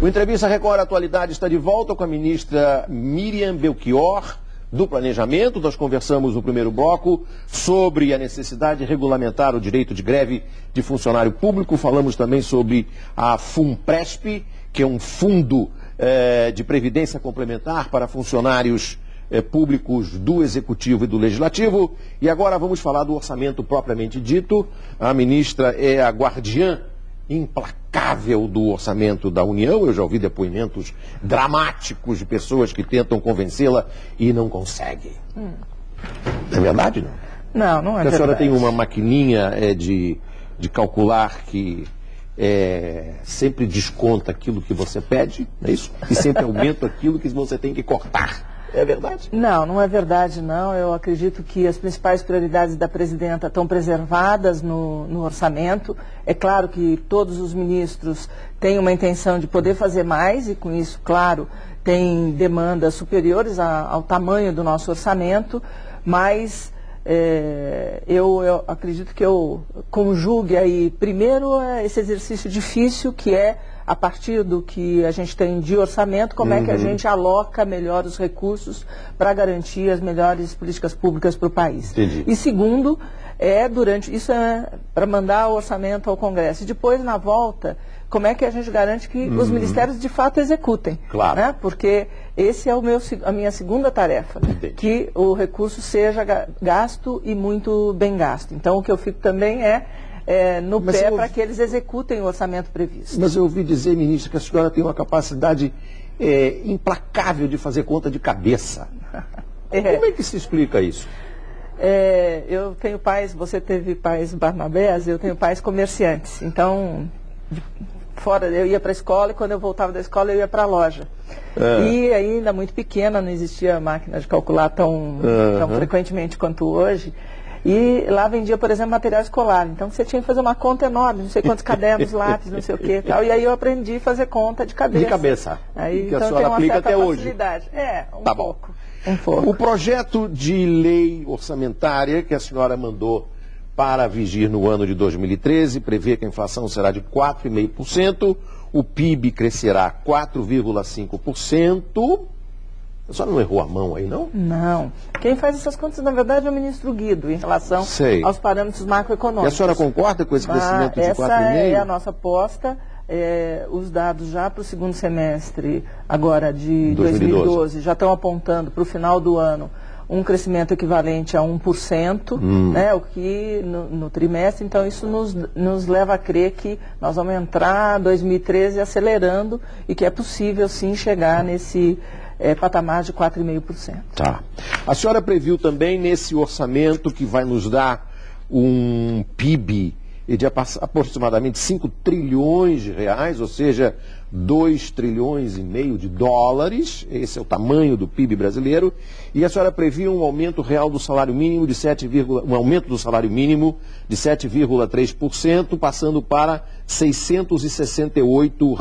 O Entrevista Record Atualidade está de volta com a ministra Miriam Belchior, do Planejamento. Nós conversamos no primeiro bloco sobre a necessidade de regulamentar o direito de greve de funcionário público. Falamos também sobre a FUNPRESP, que é um fundo de previdência complementar para funcionários públicos do Executivo e do Legislativo. E agora vamos falar do orçamento propriamente dito. A ministra é a guardiã implacável do orçamento da União. Eu já ouvi depoimentos dramáticos de pessoas que tentam convencê-la e não conseguem. É verdade, não? Não é a verdade. senhora tem uma maquininha de calcular que sempre desconta aquilo que você pede, não é isso? E sempre aumenta aquilo que você tem que cortar. É verdade? Não é verdade, não. Eu acredito que as principais prioridades da presidenta estão preservadas no orçamento. É claro que todos os ministros têm uma intenção de poder fazer mais e, com isso, claro, tem demandas superiores ao tamanho do nosso orçamento, mas eu acredito que eu conjugue aí, primeiro, esse exercício difícil que é, a partir do que a gente tem de orçamento, como é que a gente aloca melhor os recursos para garantir as melhores políticas públicas para o país. Entendi. E segundo, isso é para mandar o orçamento ao Congresso. E depois, na volta, como é que a gente garante que os ministérios de fato executem. Claro. Né? Porque esse é a minha segunda tarefa, Entendi. que o recurso seja gasto e muito bem gasto. Então, o que eu fico também no pé para que eles executem o orçamento previsto. Mas eu ouvi dizer, ministra, que a senhora tem uma capacidade implacável de fazer conta de cabeça. Como é que se explica isso? Eu tenho pais, você teve pais Barnabés, eu tenho pais comerciantes. Então, eu ia para a escola e quando eu voltava da escola eu ia para a loja. E ainda muito pequena, não existia máquina de calcular tão frequentemente quanto hoje. E lá vendia, por exemplo, material escolar. Então você tinha que fazer uma conta enorme, não sei quantos cadernos, lápis, não sei o que e tal. E aí eu aprendi a fazer conta de cabeça. De cabeça. Aí, que então a senhora tem uma aplica certa até facilidade. hoje. Um pouco. Um pouco. O projeto de lei orçamentária que a senhora mandou para vigir no ano de 2013 prevê que a inflação será de 4,5%, o PIB crescerá 4,5%. A senhora não errou a mão aí, não? Não. Quem faz essas contas, na verdade, é o ministro Guido, em relação aos parâmetros macroeconômicos. E a senhora concorda com esse crescimento de 4,5%? Essa é a nossa aposta. Os dados já para o segundo semestre, agora de 2012, já estão apontando para o final do ano um crescimento equivalente a 1%, né, o que no trimestre. Então, isso nos leva a crer que nós vamos entrar em 2013 acelerando e que é possível, sim, chegar nesse patamar de 4,5%. Tá. A senhora previu também nesse orçamento que vai nos dar um PIB de aproximadamente 5 trilhões de reais, ou seja, 2 trilhões e meio de dólares. Esse é o tamanho do PIB brasileiro. E a senhora previu um aumento real do salário mínimo de um aumento do salário mínimo de 7,3%, passando para R$ 668.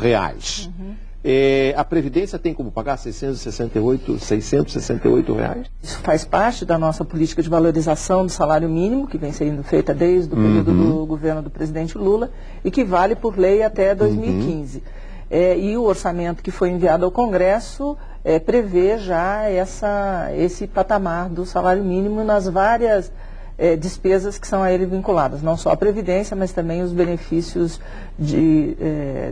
A Previdência tem como pagar R$ 668 reais? Isso faz parte da nossa política de valorização do salário mínimo, que vem sendo feita desde o período do governo do presidente Lula e que vale por lei até 2015. E o orçamento que foi enviado ao Congresso prevê já esse patamar do salário mínimo nas várias despesas que são a ele vinculadas, não só a Previdência, mas também os benefícios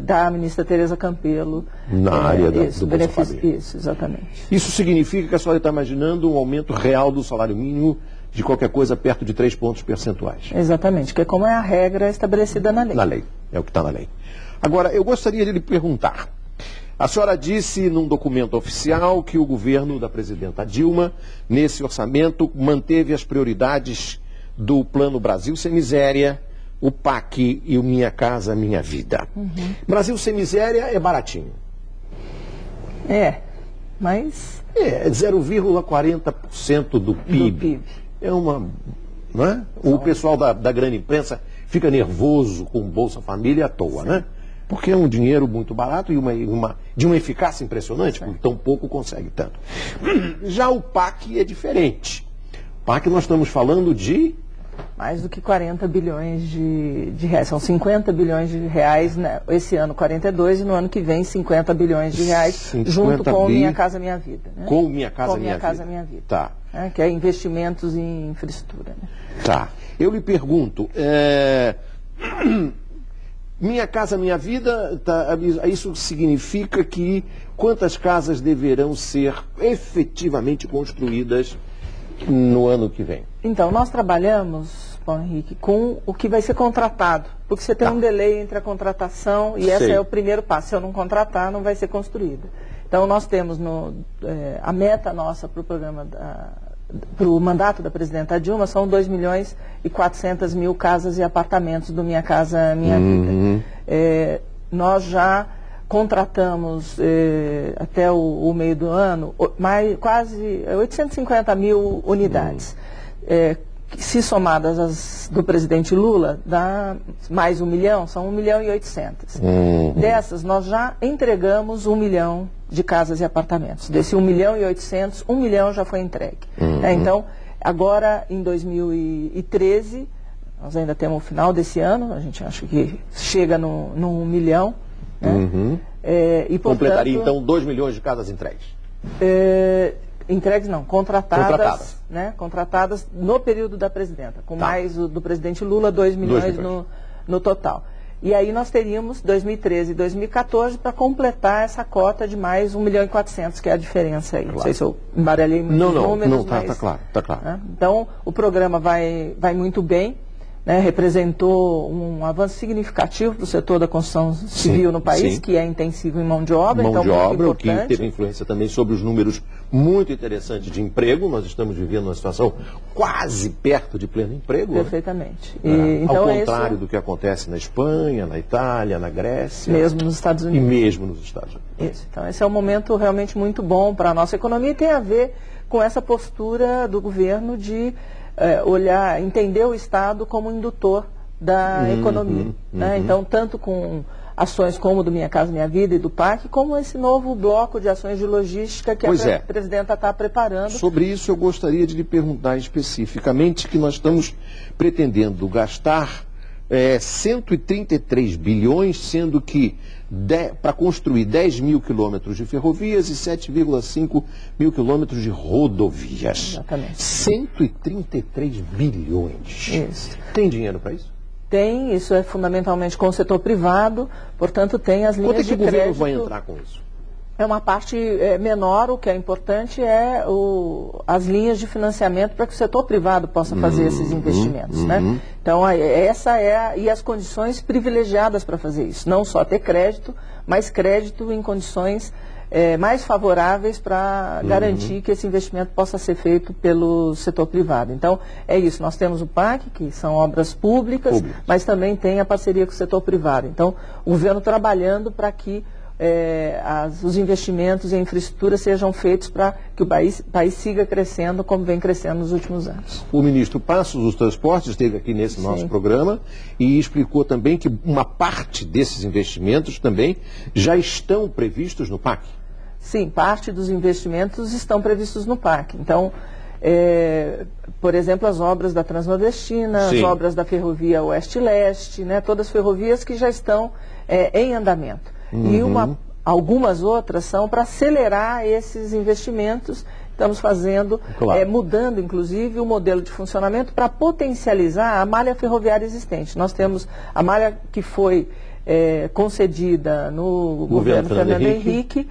da ministra Tereza Campelo. Na área do Bolsa Família. Isso, exatamente. Isso significa que a senhora está imaginando um aumento real do salário mínimo de qualquer coisa perto de 3 pontos percentuais. Exatamente, que é como é a regra estabelecida na lei. Na lei, é o que está na lei. Agora, eu gostaria de lhe perguntar. A senhora disse num documento oficial que o governo da presidenta Dilma, nesse orçamento, manteve as prioridades do Plano Brasil Sem Miséria, o PAC e o Minha Casa Minha Vida. Brasil Sem Miséria é baratinho. Mas... É 0,40% do PIB. É uma... Não é? O pessoal da grande imprensa fica nervoso com o Bolsa Família à toa, né? Porque é um dinheiro muito barato e de uma eficácia impressionante, porque tão pouco consegue tanto. Já o PAC é diferente. O PAC nós estamos falando de Mais do que 40 bilhões de reais. São 50 bilhões de reais, né? Esse ano 42 e no ano que vem 50 bilhões de reais, junto com o Minha Casa Minha Vida. Né? Com o Minha Casa, Minha Casa Minha Vida. Tá. Né? Que é investimentos em infraestrutura. Né? Tá. Eu lhe pergunto, Minha Casa Minha Vida, isso significa que quantas casas deverão ser efetivamente construídas no ano que vem? Então, nós trabalhamos, Paulo Henrique, com o que vai ser contratado, porque você tem um delay entre a contratação e esse é o primeiro passo. Se eu não contratar, não vai ser construída. Então, nós temos a meta nossa para o programa para o mandato da presidenta Dilma são 2.400.000 casas e apartamentos do Minha Casa Minha Vida. Nós já contratamos até o meio do ano quase 850 mil unidades. Se somadas as do presidente Lula, dá mais 1 milhão, são 1.800.000. Dessas, nós já entregamos 1 milhão de casas e apartamentos. Desse 1.800.000, 1 milhão já foi entregue. Então, agora em 2013, nós ainda temos o final desse ano, a gente acha que chega no 1 milhão. Né? E, portanto, completaria então 2 milhões de casas entregues? Entregues não, contratadas. Né? Contratadas no período da presidenta, com mais o do presidente Lula, 2 milhões no total. E aí nós teríamos 2013 e 2014 para completar essa cota de mais 1.400.000, que é a diferença aí. Claro. Não sei se eu embaralhei muitos números. Não, tá claro, tá claro. Né? Então, o programa vai muito bem. Né, representou um avanço significativo para o setor da construção civil no país, que é intensivo em mão de obra. Mão de obra, o que teve influência também sobre os números muito interessantes de emprego. Nós estamos vivendo uma situação quase perto de pleno emprego. Perfeitamente. Né? Então, ao contrário do que acontece na Espanha, na Itália, na Grécia. Mesmo nos Estados Unidos. E mesmo nos Estados Unidos. Isso. Então, esse é um momento realmente muito bom para a nossa economia e tem a ver com essa postura do governo de olhar, entender o Estado como indutor da economia. Né? Então, tanto com ações como do Minha Casa Minha Vida e do PAC, como esse novo bloco de ações de logística que a presidenta está preparando. Sobre isso eu gostaria de lhe perguntar especificamente que nós estamos pretendendo gastar 133 bilhões, sendo que para construir 10 mil quilômetros de ferrovias e 7,5 mil quilômetros de rodovias. Exatamente. 133 bilhões. Isso. Tem dinheiro para isso? Tem, isso é fundamentalmente com o setor privado, portanto tem as linhas de crédito. Quanto é que o governo vai entrar com isso? É uma parte menor, o que é importante é as linhas de financiamento para que o setor privado possa fazer esses investimentos. Né? Então, essa e as condições privilegiadas para fazer isso. Não só ter crédito, mas crédito em condições mais favoráveis para garantir que esse investimento possa ser feito pelo setor privado. Então, é isso. Nós temos o PAC, que são obras públicas, mas também tem a parceria com o setor privado. Então, o governo trabalhando para que os investimentos em infraestrutura sejam feitos para que o país siga crescendo como vem crescendo nos últimos anos. O ministro Passos dos Transportes esteve aqui nesse nosso programa e explicou também que uma parte desses investimentos também já estão previstos no PAC. Sim, parte dos investimentos estão previstos no PAC. Então, por exemplo, as obras da Transnordestina, as obras da ferrovia Oeste-Leste, né, todas as ferrovias que já estão em andamento. E algumas outras são para acelerar esses investimentos. Estamos fazendo, mudando inclusive o modelo de funcionamento para potencializar a malha ferroviária existente. Nós temos a malha que foi concedida no governo Fernando Henrique.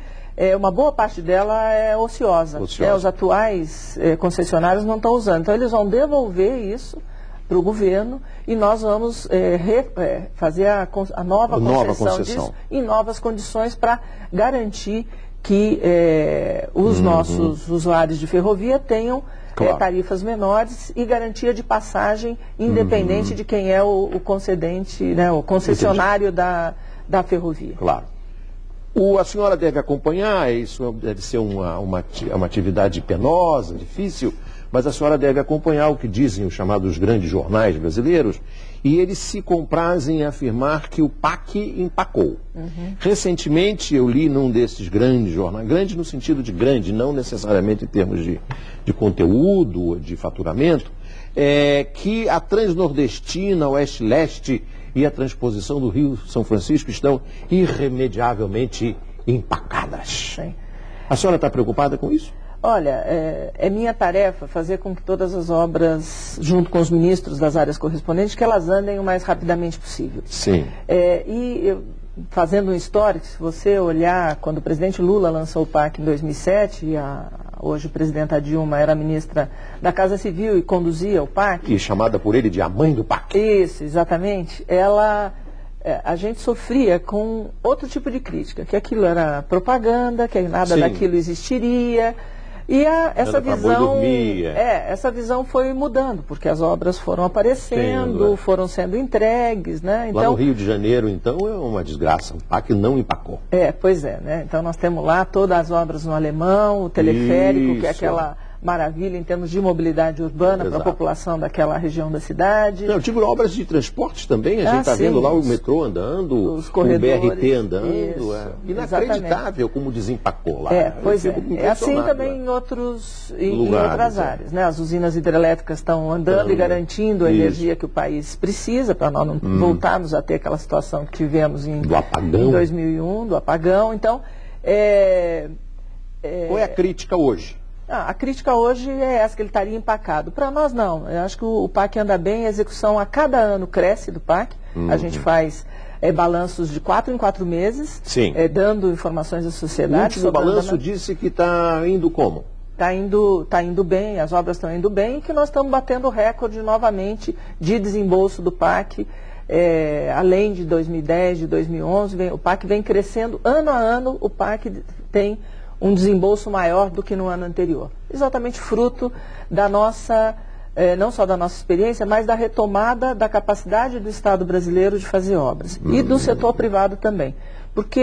Uma boa parte dela é ociosa. Os atuais concessionários não estão usando. Então eles vão devolver isso para o governo e nós vamos fazer a nova concessão disso em novas condições para garantir que os nossos usuários de ferrovia tenham tarifas menores e garantia de passagem independente de quem é o concedente, né, o concessionário da ferrovia. Claro. A senhora deve acompanhar, isso deve ser uma atividade penosa, difícil, mas a senhora deve acompanhar o que dizem os chamados grandes jornais brasileiros, e eles se comprazem em afirmar que o PAC empacou. Recentemente eu li num desses grandes jornais, grande no sentido de grande, não necessariamente em termos de conteúdo ou de faturamento, que a Transnordestina, Oeste-Leste e a transposição do Rio São Francisco estão irremediavelmente empacadas. Sim. A senhora está preocupada com isso? Olha, é minha tarefa fazer com que todas as obras, junto com os ministros das áreas correspondentes, que elas andem o mais rapidamente possível. Sim. Fazendo um histórico, se você olhar, quando o presidente Lula lançou o PAC em 2007, e hoje a presidenta Dilma era ministra da Casa Civil e conduzia o PAC. E chamada por ele de a mãe do PAC. Isso, exatamente. A gente sofria com outro tipo de crítica, que aquilo era propaganda, que nada Sim. daquilo existiria. E essa visão foi mudando, porque as obras foram aparecendo, foram sendo entregues, né? Então, lá no Rio de Janeiro, então, é uma desgraça. O PAC não empacou. Pois é, né? Então nós temos lá todas as obras no Alemão, o teleférico, Isso. que é aquela maravilha em termos de mobilidade urbana para a população daquela região da cidade. Não, eu digo obras de transporte também, a gente está vendo lá o metrô andando, os corredores, o BRT andando. Isso, inacreditável como desempacou lá. Pois é. É assim também em outras áreas, né? As usinas hidrelétricas estão andando e garantindo a energia que o país precisa, para nós não voltarmos a ter aquela situação que tivemos em 2001, do apagão. Então, qual é a crítica hoje? A crítica hoje é essa, que ele estaria empacado. Para nós, não. Eu acho que o PAC anda bem, a execução a cada ano cresce do PAC. A gente faz balanços de 4 em 4 meses, dando informações à sociedade. O último balanço disse que está indo como? Está indo bem, as obras estão indo bem, e que nós estamos batendo recorde novamente de desembolso do PAC. Além de 2010, de 2011, o PAC vem crescendo. Ano a ano, o PAC tem um desembolso maior do que no ano anterior. Exatamente fruto da nossa, não só da nossa experiência, mas da retomada da capacidade do Estado brasileiro de fazer obras. E do setor privado também. Porque,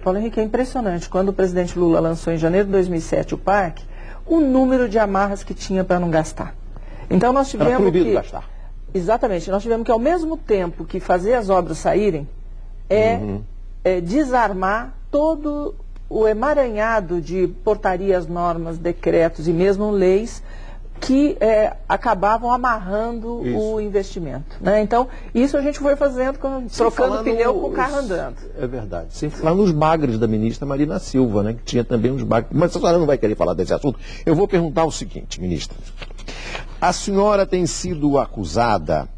Paulo Henrique, é impressionante. Quando o presidente Lula lançou em janeiro de 2007 o PAC, o número de amarras que tinha para não gastar. Então nós tivemos Era proibido gastar. Exatamente. Nós tivemos que, ao mesmo tempo que fazer as obras saírem, desarmar todo o emaranhado de portarias, normas, decretos e mesmo leis que acabavam amarrando o investimento. Né? Então, isso a gente foi fazendo, trocando pneu com o carro andando. É verdade. Sem falar nos bagres da ministra Marina Silva, né, que tinha também uns bagres. Mas a senhora não vai querer falar desse assunto. Eu vou perguntar o seguinte, ministra. A senhora tem sido acusada,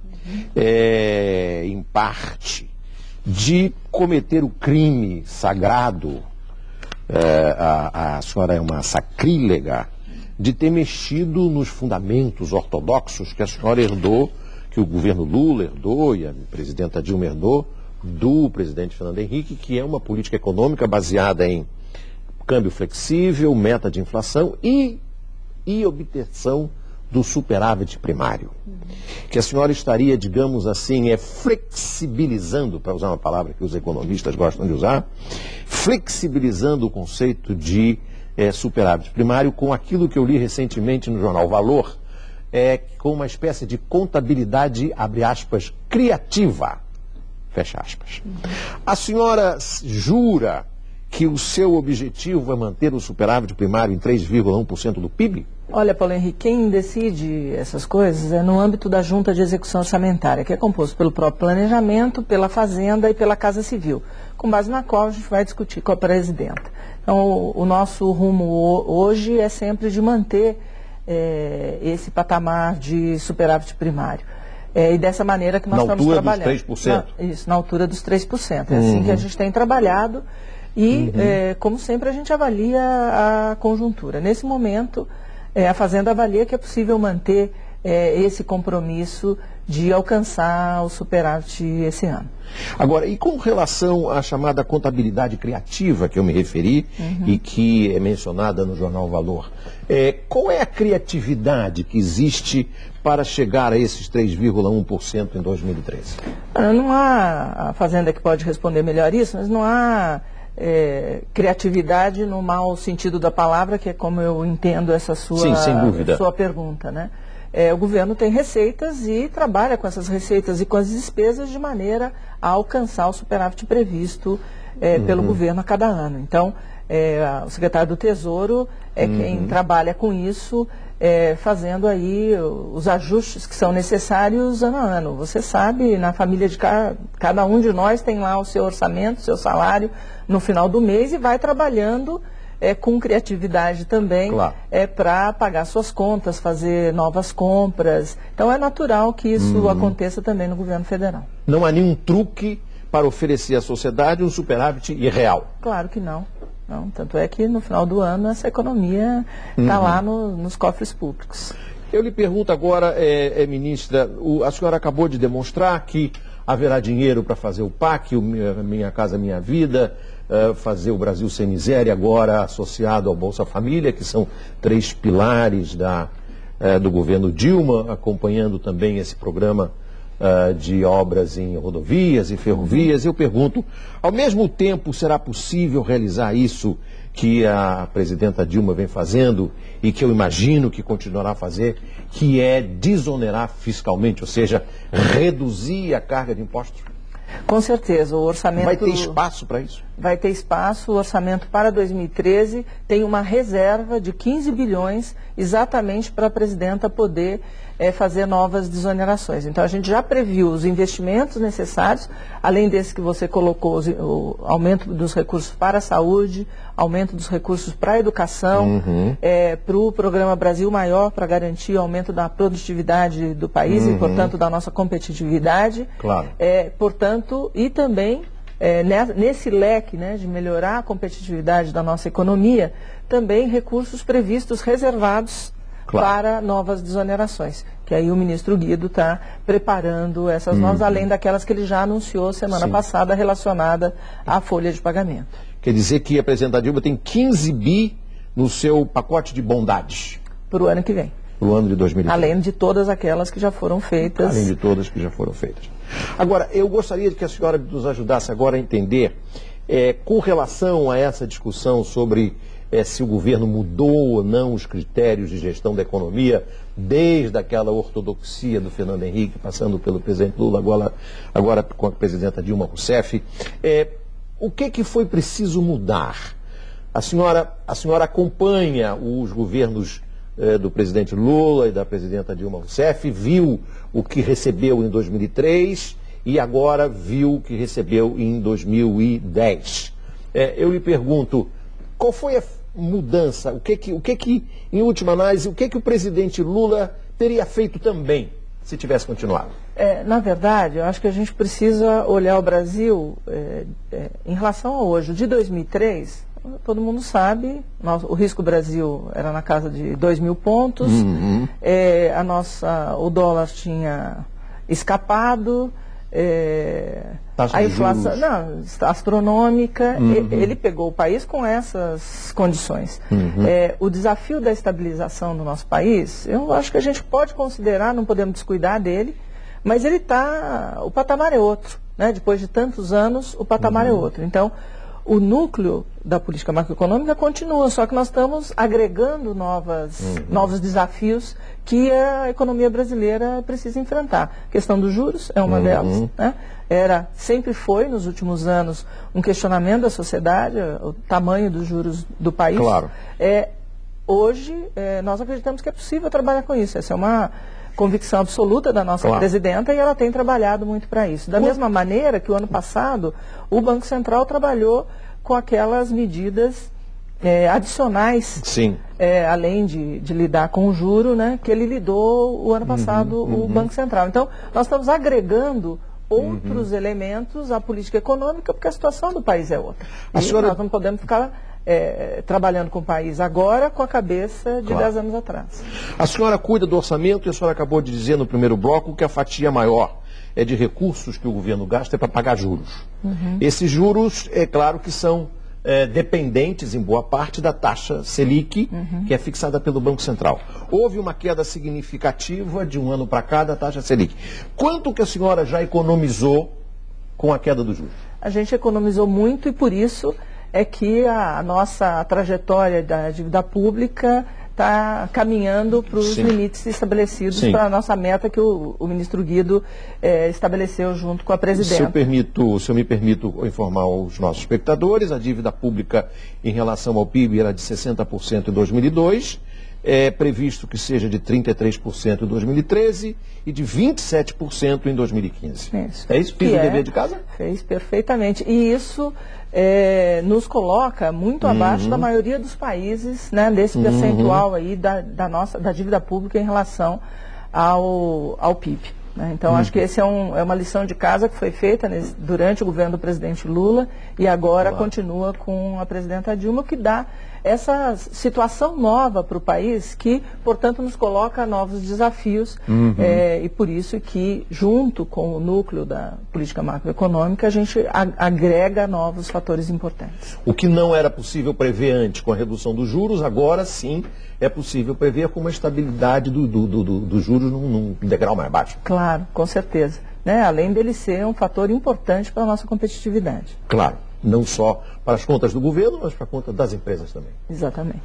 em parte, de cometer o crime sagrado. A senhora é uma sacrílega de ter mexido nos fundamentos ortodoxos que a senhora herdou, que o governo Lula herdou e a presidenta Dilma herdou do presidente Fernando Henrique, que é uma política econômica baseada em câmbio flexível, meta de inflação e obtenção do superávit primário. Que a senhora estaria, digamos assim, flexibilizando, para usar uma palavra que os economistas gostam de usar, flexibilizando o conceito de superávit primário com aquilo que eu li recentemente no jornal Valor, com uma espécie de contabilidade, abre aspas, criativa, fecha aspas. A senhora jura que o seu objetivo é manter o superávit primário em 3,1% do PIB? Olha, Paulo Henrique, quem decide essas coisas é no âmbito da Junta de Execução Orçamentária, que é composto pelo próprio Planejamento, pela Fazenda e pela Casa Civil, com base na qual a gente vai discutir com a presidenta. Então, o nosso rumo hoje é sempre de manter esse patamar de superávit primário. E dessa maneira que nós estamos trabalhando. Na altura dos 3%? Isso, na altura dos 3%. É assim que a gente tem trabalhado e, como sempre, a gente avalia a conjuntura. Nesse momento, a Fazenda avalia que é possível manter esse compromisso de alcançar o superávit esse ano. Agora, e com relação à chamada contabilidade criativa que eu me referi e que é mencionada no jornal Valor, qual é a criatividade que existe para chegar a esses 3,1% em 2013? Não há, a Fazenda que pode responder melhor isso, mas não há criatividade no mau sentido da palavra, que é como eu entendo essa sua pergunta, né? O governo tem receitas e trabalha com essas receitas e com as despesas de maneira a alcançar o superávit previsto pelo governo a cada ano. Então, o secretário do Tesouro é quem trabalha com isso fazendo aí os ajustes que são necessários ano a ano. Você sabe, na família de cada um de nós tem lá o seu orçamento, o seu salário no final do mês e vai trabalhando com criatividade também, claro, para pagar suas contas, fazer novas compras. Então é natural que isso aconteça também no governo federal. Não há nenhum truque para oferecer à sociedade um superávit irreal? Claro que não. Não, tanto é que no final do ano essa economia está lá nos cofres públicos. Eu lhe pergunto agora, ministra, a senhora acabou de demonstrar que haverá dinheiro para fazer o PAC, o Minha Casa Minha Vida, fazer o Brasil Sem Miséria, agora associado ao Bolsa Família, que são 3 pilares do governo Dilma, acompanhando também esse programa de obras em rodovias e ferrovias. Eu pergunto, ao mesmo tempo será possível realizar isso que a presidenta Dilma vem fazendo e que eu imagino que continuará a fazer, que é desonerar fiscalmente, ou seja, reduzir a carga de impostos? Com certeza, o orçamento... Vai ter espaço para isso? Vai ter espaço. O orçamento para 2013 tem uma reserva de 15 bilhões exatamente para a presidenta poder fazer novas desonerações. Então a gente já previu os investimentos necessários, além desse que você colocou, o aumento dos recursos para a saúde, aumento dos recursos para a educação, para o programa Brasil Maior, para garantir o aumento da produtividade do país e, portanto, da nossa competitividade. Claro. Portanto, e também nesse leque, né, de melhorar a competitividade da nossa economia, também recursos previstos, reservados, claro, para novas desonerações, que aí o ministro Guido está preparando essas novas, além daquelas que ele já anunciou semana passada, relacionada à folha de pagamento. Quer dizer que a presidenta Dilma tem 15 bi no seu pacote de bondades? Para o ano que vem. Para o ano de 2013. Além de todas aquelas que já foram feitas. Além de todas que já foram feitas. Agora, eu gostaria de que a senhora nos ajudasse agora a entender, com relação a essa discussão sobre se o governo mudou ou não os critérios de gestão da economia, desde aquela ortodoxia do Fernando Henrique, passando pelo presidente Lula, agora com a presidenta Dilma Rousseff. O que foi preciso mudar? A senhora acompanha os governos do presidente Lula e da presidenta Dilma Rousseff, viu o que recebeu em 2003 e agora viu o que recebeu em 2010. Eu lhe pergunto, qual foi a mudança? O que, em última análise, o que o presidente Lula teria feito também se tivesse continuado? Na verdade, eu acho que a gente precisa olhar o Brasil em relação a hoje. De 2003, todo mundo sabe, o risco Brasil era na casa de 2.000 pontos, o dólar tinha escapado, a inflação astronômica, ele pegou o país com essas condições. O desafio da estabilização do nosso país, eu acho que a gente pode considerar, não podemos descuidar dele, mas o patamar é outro, né? Depois de tantos anos, o patamar é outro. Então, o núcleo da política macroeconômica continua, só que nós estamos agregando novos desafios que a economia brasileira precisa enfrentar. A questão dos juros é uma delas, né? Sempre foi, nos últimos anos, um questionamento da sociedade, o tamanho dos juros do país. Claro. Hoje, nós acreditamos que é possível trabalhar com isso. Essa é uma convicção absoluta da nossa presidenta e ela tem trabalhado muito para isso. Da mesma maneira que o ano passado, o Banco Central trabalhou com aquelas medidas adicionais, além de lidar com o juro, né, que ele lidou o ano passado, o Banco Central. Então, nós estamos agregando outros elementos à política econômica, porque a situação do país é outra. Nós não podemos ficar trabalhando com o país agora com a cabeça de 10 anos atrás. A senhora cuida do orçamento e a senhora acabou de dizer no primeiro bloco que a fatia maior de recursos que o governo gasta é para pagar juros. Esses juros, é claro que são dependentes, em boa parte, da taxa Selic, que é fixada pelo Banco Central. Houve uma queda significativa de um ano para cá da taxa Selic. Quanto que a senhora já economizou com a queda dos juros? A gente economizou muito e por isso é que a nossa trajetória da dívida pública está caminhando para os limites estabelecidos para a nossa meta que o ministro Guido estabeleceu junto com a presidenta. Se eu me permito informar os nossos espectadores, a dívida pública em relação ao PIB era de 60% em 2002, é previsto que seja de 33% em 2013 e de 27% em 2015. Isso. É isso? Fiz o dever de casa? Fez perfeitamente. E isso nos coloca muito abaixo da maioria dos países, né, desse percentual aí da dívida pública em relação ao PIB. Né? Então, acho que esse é uma lição de casa que foi feita durante o governo do presidente Lula e agora continua com a presidenta Dilma, que dá essa situação nova para o país que, portanto, nos coloca novos desafios e por isso que, junto com o núcleo da política macroeconômica, a gente agrega novos fatores importantes. O que não era possível prever antes com a redução dos juros, agora sim é possível prever com uma estabilidade dos juros num degrau mais baixo. Claro, com certeza. Né? Além dele ser um fator importante para a nossa competitividade. Claro, não só para as contas do governo, mas para a conta das empresas também. Exatamente.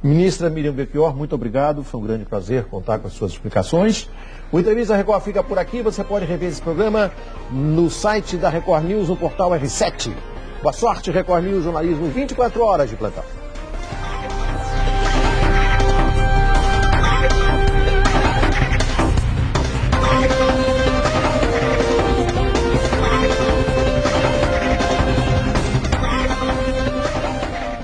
Ministra Miriam Belchior, muito obrigado. Foi um grande prazer contar com as suas explicações. O Entrevista Record fica por aqui. Você pode rever esse programa no site da Record News, no portal R7. Boa sorte, Record News, jornalismo 24 horas de plantão.